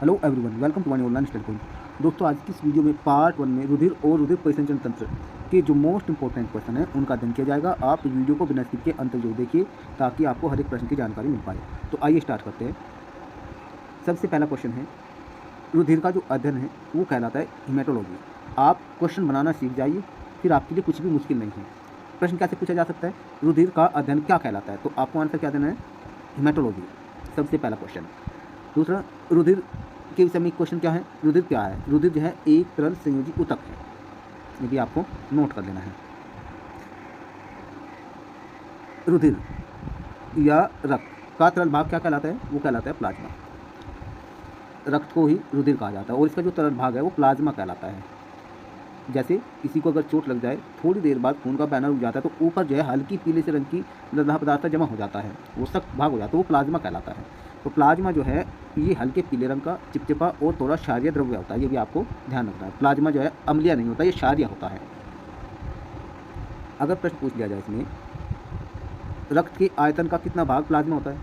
Hello everyone, welcome to my online study point. दोस्तों, आज की इस वीडियो में पार्ट 1 में रुधिर और रुधिर परिसंचरण तंत्र के जो मोस्ट इंपॉर्टेंट क्वेश्चन है उनका अध्ययन किया जाएगा। आप वीडियो को बिना स्किप के अंत तक देखिए ताकि आपको हर एक प्रश्न की जानकारी मिल पाए। तो आइए स्टार्ट करते हैं। सबसे पहला क्वेश्चन है, रुधिर का जो अध्ययन है वो कहलाता है हिमेटोलॉजी। आप क्वेश्चन बनाना सीख जाइए, फिर आपके लिए कुछ भी मुश्किल नहीं है। प्रश्न कैसे पूछा जा सकता है, रुधिर का अध्ययन क्या कहलाता है, तो आपको आंसर क्या देना है, हिमेटोलॉजी। सबसे पहला क्वेश्चन। दूसरा, रुधिर के विषय में क्वेश्चन क्या है, रुधिर क्या है। रुधिर जो है एक तरल संयोजी ऊतक है, ये भी आपको नोट कर लेना है। रुधिर या रक्त का तरल भाग क्या कहलाता है, वो कहलाता है प्लाज्मा। रक्त को ही रुधिर कहा जाता है और इसका जो तरल भाग है वो प्लाज्मा कहलाता है। जैसे किसी को अगर चोट लग जाए, थोड़ी देर बाद खून का बहना रुक जाता है तो ऊपर जो है हल्की पीले से रंग की लद्दा पदार्थ जमा हो जाता है, वो सख्त भाग हो जाता है, वो प्लाज्मा कहलाता है। तो प्लाज्मा जो है ये हल्के पीले रंग का चिपचिपा और थोड़ा क्षारीय द्रव्य होता है, ये भी आपको ध्यान रखना है। प्लाज्मा जो है अम्लीय नहीं होता, ये क्षारीय होता है। अगर प्रश्न पूछ लिया जाए इसमें रक्त के आयतन का कितना भाग प्लाज्मा होता है,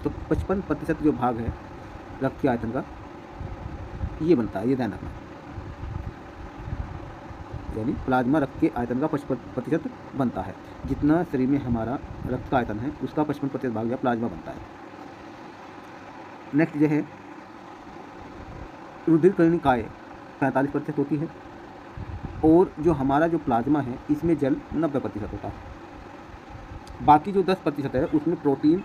तो 55% जो भाग है रक्त के आयतन का ये बनता है, ये ध्यान रखना। यानी प्लाज्मा रक्त के आयतन का 55% बनता है। जितना शरीर में हमारा रक्त का आयतन है उसका 55% भाग जो प्लाज्मा बनता है। नेक्स्ट जो है, रुधिर कणिकाएँ 45% होती है और जो हमारा जो प्लाज्मा है इसमें जल 90% होता है। बाकी जो 10% है उसमें प्रोटीन,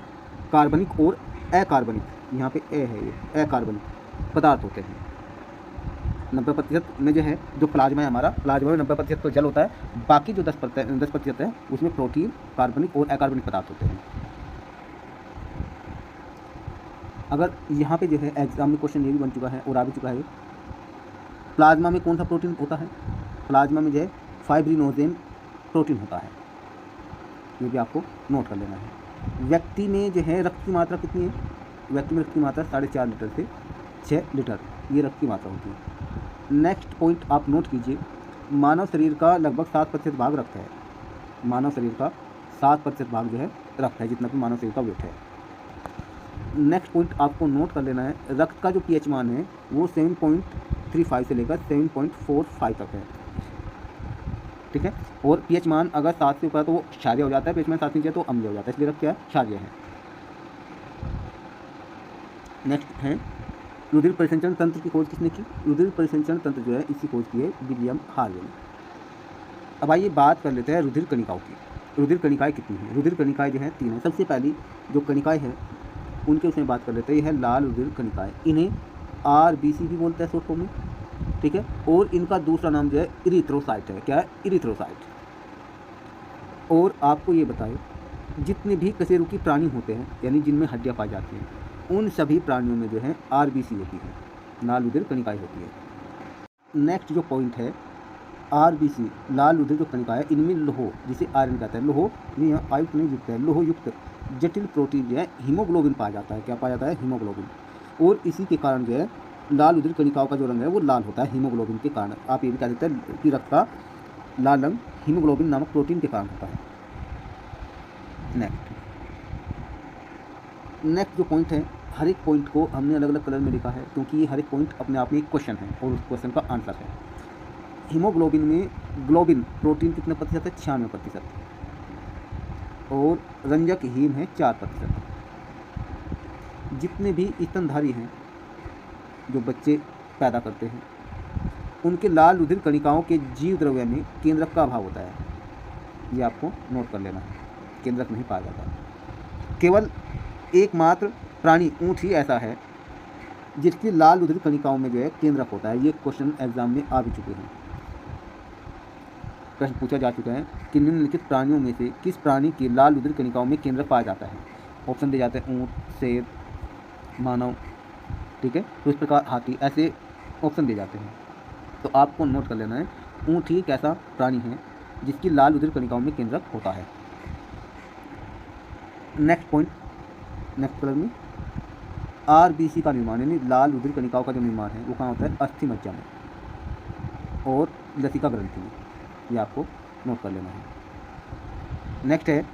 कार्बनिक और अकार्बनिक, यहाँ पे ए है, ये अकार्बनिक पदार्थ होते हैं। 90% में जो है जो प्लाज्मा है हमारा, प्लाज्मा में 90% तो जल होता है, बाकी जो 10% है उसमें प्रोटीन, कार्बनिक और अकार्बनिक पदार्थ होते हैं। अगर यहाँ पे जो है एग्जाम में क्वेश्चन ये भी बन चुका है और आ भी चुका है, प्लाज्मा में कौन सा प्रोटीन होता है, प्लाज्मा में जो है फाइब्रिनोजेन प्रोटीन होता है, ये भी आपको नोट कर लेना है। व्यक्ति में जो है रक्त की मात्रा कितनी है, व्यक्ति में रक्त की मात्रा 4.5 लीटर से 6 लीटर ये रक्त की मात्रा होती है। नेक्स्ट पॉइंट आप नोट कीजिए, मानव शरीर का लगभग 7% भाग रक्त है। मानव शरीर का 7% भाग जो है रक्त है, जितना भी मानव शरीर का वेट है। नेक्स्ट पॉइंट आपको नोट कर लेना है, रक्त का जो पीएच मान है वो 7.35 से लेकर 7.45 तक है, ठीक है। और पीएच मान अगर 7 से ऊपर है तो वो क्षारीय हो जाता है, पीएच मान 7 से नीचे तो अम्लीय हो जाता है, इसलिए रक्त क्या है, क्षारीय है। नेक्स्ट है, रुधिर परिसंचरण तंत्र की खोज किसने की, रुधिर परिसंचरण तंत्र जो है इसकी खोज की है विलियम हार्वे ने। अब आइए बात कर लेते हैं रुधिर कणिकाओं की। रुधिर कणिकाएँ कितनी हैं, रुधिर कणिकाएँ जो है 3 है। सबसे पहली जो कणिकाएँ हैं उनके उसमें बात कर लेते हैं, यह है लाल रुधिर कणिकाएँ, इन्हें RBC भी बोलते हैं शॉर्ट फॉर्म में, ठीक है। और इनका दूसरा नाम जो है इरिथ्रोसाइट है, क्या है, इरिथ्रोसाइट। और आपको ये बताए, जितने भी कशेरुकी प्राणी होते हैं यानी जिनमें हड्डियाँ पाई जाती हैं, उन सभी प्राणियों में जो है RBC होती है, लाल रुधिर कणिकाएँ होती है। नेक्स्ट जो पॉइंट है, RBC लाल रुधिर जो कणिकाएँ, इनमें लोह, जिसे आयरन कहते हैं, लोह यहाँ आयुक्त नहीं युक्त है, लोह युक्त जटिल प्रोटीन जो है हीमोग्लोबिन पाया जाता है, क्या पाया जाता है, हीमोग्लोबिन। और इसी के कारण जो है लाल रुधिर कणिकाओं का जो रंग है वो लाल होता है, हीमोग्लोबिन के कारण। आप ये भी कह सकते हैं कि रक्त का लाल रंग हीमोग्लोबिन नामक प्रोटीन के कारण होता है। नेक्स्ट जो पॉइंट है, हर एक पॉइंट को हमने अलग अलग कलर में लिखा है क्योंकि ये हर एक पॉइंट अपने आप में एक क्वेश्चन है और उस क्वेश्चन का आंसर है। हीमोग्लोबिन में ग्लोबिन प्रोटीन कितने प्रतिशत है, 96%। और रंजक हीम है 4%। जितने भी स्तनधारी हैं जो बच्चे पैदा करते हैं उनके लाल रुधिर कणिकाओं के जीव द्रव्य में केंद्रक का अभाव होता है, ये आपको नोट कर लेना है, केंद्रक नहीं पाया जाता। केवल एकमात्र प्राणी ऊँट ही ऐसा है जिसकी लाल रुधिर कणिकाओं में जो है केंद्रक होता है, ये क्वेश्चन एग्जाम में आ भी चुके हैं। प्रश्न पूछा जा चुका है कि निम्नलिखित प्राणियों में से किस प्राणी की लाल रुधिर कणिकाओं में केंद्रक पाया जाता है। ऑप्शन दे जाते हैं ऊँट, शेर, मानव, ठीक है। तो इस प्रकार हाथी, ऐसे ऑप्शन दे जाते हैं। तो आपको नोट कर लेना है, ऊँट ही एक ऐसा प्राणी है जिसकी लाल रुधिर कणिकाओं में केंद्रक होता है। नेक्स्ट पॉइंट, नेक्स्ट कलर में, RBC का निर्माण यानी लाल रुधिर कणिकाओं का जो निर्माण है वो कहाँ होता है, अस्थि मज्जा में और लसिका ग्रंथि में, ये आपको नोट कर लेना है। नेक्स्ट है,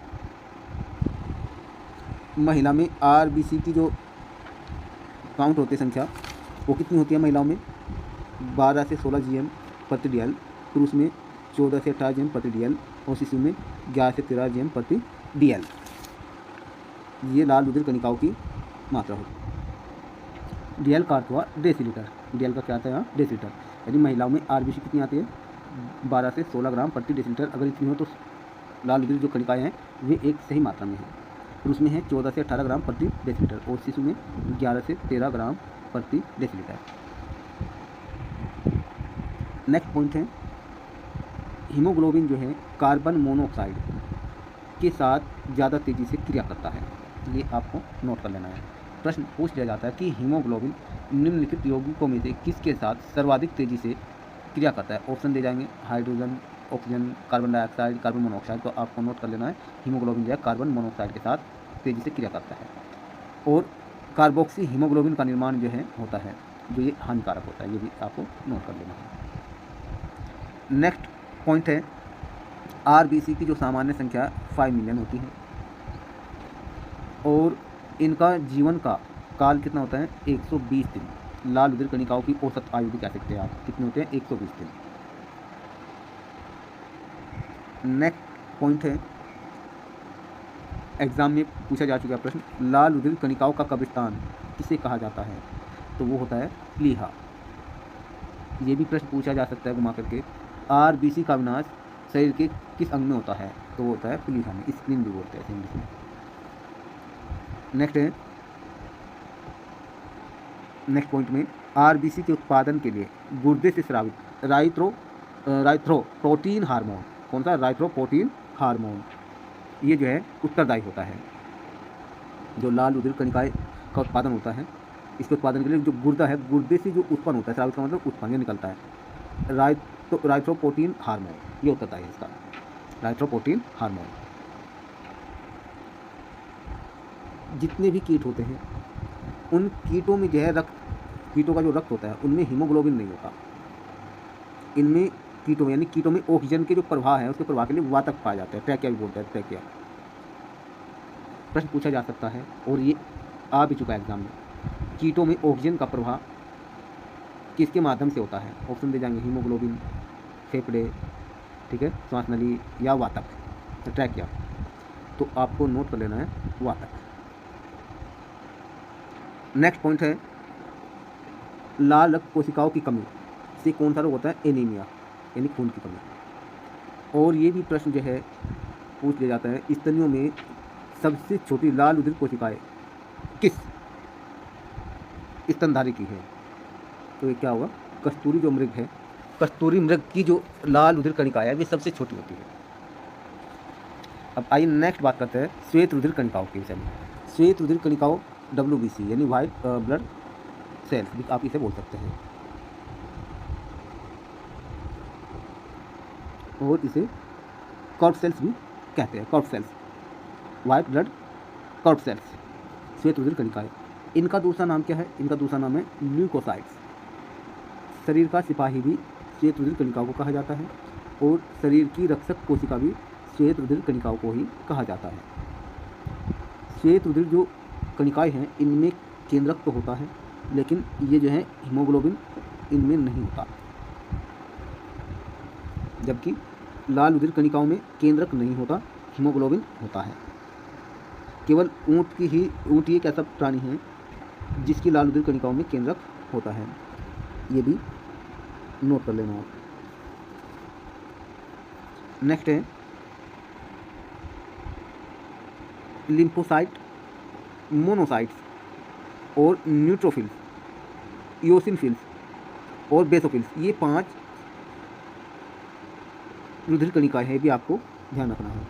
महिला में RBC की जो काउंट होती है संख्या वो कितनी होती है महिलाओं में? 12 से 16 GM प्रति DL, पुरुष में 14 से 18 GM प्रति DL और शिशु में 11 से 13 GM प्रति DL। ये लाल रुधिर कणिकाओं की मात्रा होती है। DL का अर्थ हुआ डेसीलीटर। DL का क्या आता है यहाँ? डेसीलीटर। यदि महिलाओं में RBC कितनी आती है? 12 से 16 ग्राम प्रति डेसीलीटर। अगर इतनी हो तो लाल रुधिर जो कणिकाएँ हैं वे एक सही मात्रा में हैं। पुरुष में है 14 से 18 ग्राम प्रति डेसीलीटर और शिशु में 11 से 13 ग्राम प्रति डेसीलीटर। नेक्स्ट पॉइंट है, हीमोग्लोबिन जो है कार्बन मोनोऑक्साइड के साथ ज़्यादा तेज़ी से क्रिया करता है। ये आपको नोट कर लेना है। प्रश्न पूछ लिया जाता है कि हीमोग्लोबिन निम्नलिखित यौगिकों में से किसके साथ सर्वाधिक तेज़ी से क्रिया करता है? ऑप्शन दे जाएंगे, hydrogen, oxygen, carbon dioxide, carbon monoxide. तो आपको नोट कर लेना है हीमोग्लोबिन जो है कार्बन मोनोऑक्साइड के साथ तेज़ी से क्रिया करता है। और कार्बोक्सी हीमोग्लोबिन का निर्माण जो है होता है, जो ये हानिकारक होता है, ये भी आपको नोट कर लेना है। नेक्स्ट पॉइंट है, RBC की जो सामान्य संख्या 5 मिलियन होती है और इनका जीवन का काल कितना होता है? 120 दिन। लाल रुधिर कणिकाओं की औसत आयु भी कह सकते हैं आप, कितने होते हैं? 120 दिन। नेक्स्ट पॉइंट है, एग्जाम में पूछा जा चुका प्रश्न, लाल रुधिर कणिकाओं का कब्रिस्तान किसे कहा जाता है? तो वो होता है प्लीहा। ये भी प्रश्न पूछा जा सकता है घुमा करके, RBC का विनाश शरीर के किस अंग में होता है? तो वो होता है प्लीहा में, स्प्लीन भी बोलते हैं इंग्लिश में। नेक्स्ट पॉइंट में, RBC के उत्पादन के लिए गुर्दे से स्रावित राइथ्रोपोटीन हार्मोन, कौन सा? राइथ्रोपोटीन हार्मोन, ये जो है उत्तरदायी होता है। जो लाल रुधिर कणिकाएं का उत्पादन होता है, इसके उत्पादन के लिए जो गुर्दा है, गुर्दे से जो उत्पन्न होता है, स्रावित का मतलब उत्पन्न निकलता है, राइथ्रोपोटीन हार्मोन, ये उत्तरदायी है इसका, राइथ्रोपोटीन हार्मोन। जितने भी कीट होते हैं उन कीटों में जो है कीटों का जो रक्त होता है उनमें हीमोग्लोबिन नहीं होता। इनमें कीटों यानी कीटों में ऑक्सीजन के जो प्रवाह है उसके प्रवाह के लिए वातक पाया जाता है, ट्रैकिया भी बोलते हैं, ट्रैकिया। प्रश्न पूछा जा सकता है और ये आ भी चुका है एग्जाम में, कीटों में ऑक्सीजन का प्रवाह किसके माध्यम से होता है? ऑप्शन दे जाएंगे, हीमोग्लोबिन, फेफड़े, ठीक है, श्वास नली या वातक, तो ट्रैकिया। तो आपको नोट कर लेना है वातक। नेक्स्ट पॉइंट है, लाल रक्त कोशिकाओं की कमी से कौन सा रोग होता है? एनीमिया, यानी खून की कमी। और ये भी प्रश्न जो है पूछ लिया जाता है, स्तनियों में सबसे छोटी लाल रुधिर कोशिकाएं किस स्तनधारी की है? तो ये क्या होगा? कस्तूरी जो मृग है, कस्तूरी मृग की जो लाल रुधिर कणिकाएं है वे सबसे छोटी होती है। अब आइए नेक्स्ट बात करते हैं श्वेत रुधिर कणिकाओं के विषय में। श्वेत रुधिर कणिकाओं WBC यानी वाइट ब्लड सेल्स भी आप इसे बोल सकते हैं, और इसे कॉर्ड सेल्स भी कहते हैं, cord cells, white blood cord cells, श्वेत रुधिर कणिकाएं। इनका दूसरा नाम क्या है? इनका दूसरा नाम है ल्यूकोसाइट्स। शरीर का सिपाही भी श्वेत रुधिर कणिकाओं को कहा जाता है और शरीर की रक्षक कोशिका भी श्वेत रुधिर कणिकाओं को ही कहा जाता है। श्वेत रुधिर जो कणिकाएं हैं इनमें केंद्रक तो होता है, लेकिन ये जो है हीमोग्लोबिन इनमें नहीं होता, जबकि लाल रुधिर कणिकाओं में केंद्रक नहीं होता, हीमोग्लोबिन होता है। केवल ऊँट ही एक ऐसा प्राणी है जिसकी लाल रुधिर कणिकाओं में केंद्रक होता है, ये भी नोट कर लेना आप। नेक्स्ट है लिम्फोसाइट, मोनोसाइट्स और न्यूट्रोफिल्स, इओसिनोफिल्स और बेसोफिल्स, ये 5 रुधिर कणिकाएं हैं, भी आपको ध्यान रखना है।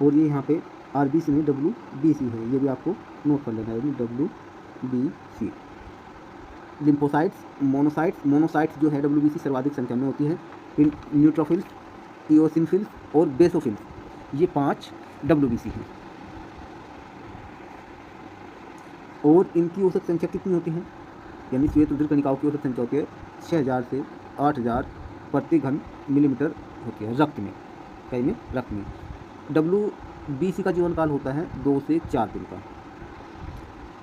और ये यहाँ पे RBC में WBC है, ये भी आपको नोट कर लेना है, WBC। लिम्फोसाइट्स, मोनोसाइट्स जो है WBC सर्वाधिक संख्या में होती है, फिर न्यूट्रोफिल्स, इओसिनोफिल्स और बेसोफिल्स, ये 5 WBC हैं। और इनकी औसत संख्या कितनी होती है? यानी श्वेत रुधिर कणिकाओं की औसत संख्या होती है 6000 से 8000 प्रति घन मिलीमीटर होती है रक्त में, कई में रक्त में। WBC का जीवन काल होता है 2 से 4 दिन का।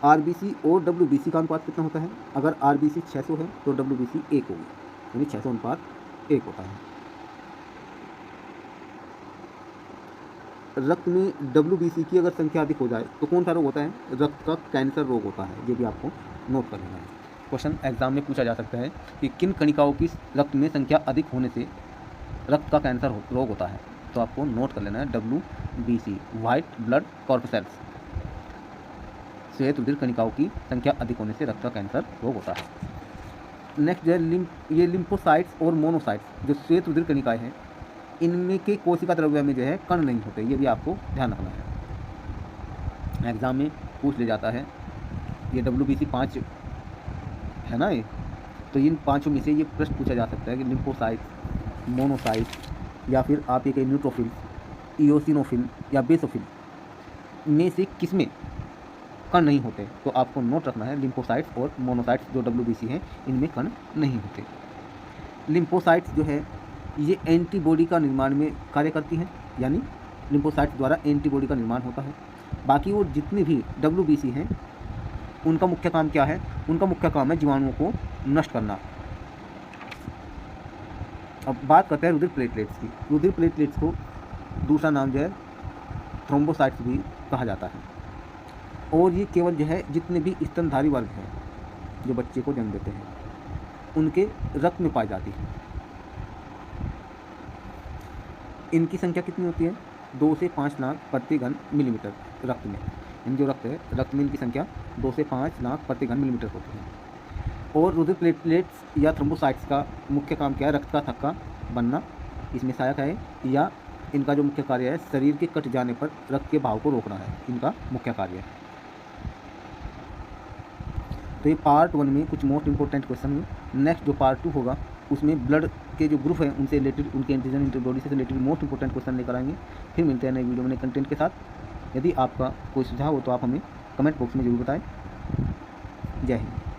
आरबीसी और डब्ल्यूबीसी का अनुपात कितना होता है? अगर आरबीसी 600 है तो डब्ल्यूबीसी 1 होगी, यानी 600 अनुपात 1 होता है। रक्त में डब्ल्यूबीसी की अगर संख्या अधिक हो जाए तो कौन सा रोग होता है? रक्त का कैंसर रोग होता है। ये भी आपको नोट कर लेना है। क्वेश्चन एग्जाम में पूछा जा सकता है कि किन कणिकाओं की रक्त में संख्या अधिक होने से रक्त का कैंसर रोग होता है, तो आपको नोट कर लेना है WBC, वाइट ब्लड कॉर्पसेल्स, श्वेत रुधिर कणिकाओं की संख्या अधिक होने से रक्त का कैंसर रोग होता है। नेक्स्ट जो है ये लिम्फोसाइट्स और मोनोसाइट्स, जो श्वेत रुधिर कणिकाएं हैं, इनमें के कोशिका द्रव्य में जो है कण नहीं होते, ये भी आपको ध्यान रखना है। एग्जाम में पूछ ले जाता है। ये WBC 5 है ना ये, तो इन पांचों में से ये प्रश्न पूछा जा सकता है कि लिम्फोसाइट, मोनोसाइट, या फिर आप ये कहें न्यूट्रोफिल, इओसिनोफिल या बेसोफिल में से किसमें कण नहीं होते, तो आपको नोट रखना है लिम्फोसाइट्स और मोनोसाइट्स जो WBC हैं इनमें कण नहीं होते। लिम्फोसाइट्स जो है ये एंटीबॉडी का निर्माण में कार्य करती हैं, यानी लिम्फोसाइट्स द्वारा एंटीबॉडी का निर्माण होता है। बाकी वो जितने भी WBC हैं उनका मुख्य काम क्या है? उनका मुख्य काम है जीवाणुओं को नष्ट करना। अब बात करते हैं रुधिर प्लेटलेट्स की। रुधिर प्लेटलेट्स को दूसरा नाम जो है थ्रोम्बोसाइट्स भी कहा जाता है, और ये केवल जो है जितने भी स्तनधारी वर्ग हैं जो बच्चे को जन्म देते हैं उनके रक्त में पाई जाती है। इनकी संख्या कितनी होती है? 2 से 5 लाख प्रति घन मिलीमीटर रक्त में। इन जो रक्त है, रक्त में इनकी संख्या 2 से 5 लाख प्रति घन मिलीमीटर होती है। और रुधिर प्लेटलेट्स या थ्रोम्बोसाइट्स का मुख्य काम क्या है? रक्त का थक्का बनना इसमें सहायक है, या इनका जो मुख्य कार्य है शरीर के कट जाने पर रक्त के बहाव को रोकना है, इनका मुख्य कार्य है। तो ये पार्ट 1 में कुछ मोस्ट इंपॉर्टेंट क्वेश्चन हुए। नेक्स्ट जो पार्ट 2 होगा उसमें ब्लड के जो ग्रुप हैं उनसे रिलेटेड, उनके एंटीजन एंटीबॉडी से रिलेटेड मोस्ट इंपॉर्टेंट क्वेश्चन लेकर आएंगे। फिर मिलते हैं नए वीडियो में नए कंटेंट के साथ। यदि आपका कोई सुझाव हो तो आप हमें कमेंट बॉक्स में जरूर बताएं। जय हिंद।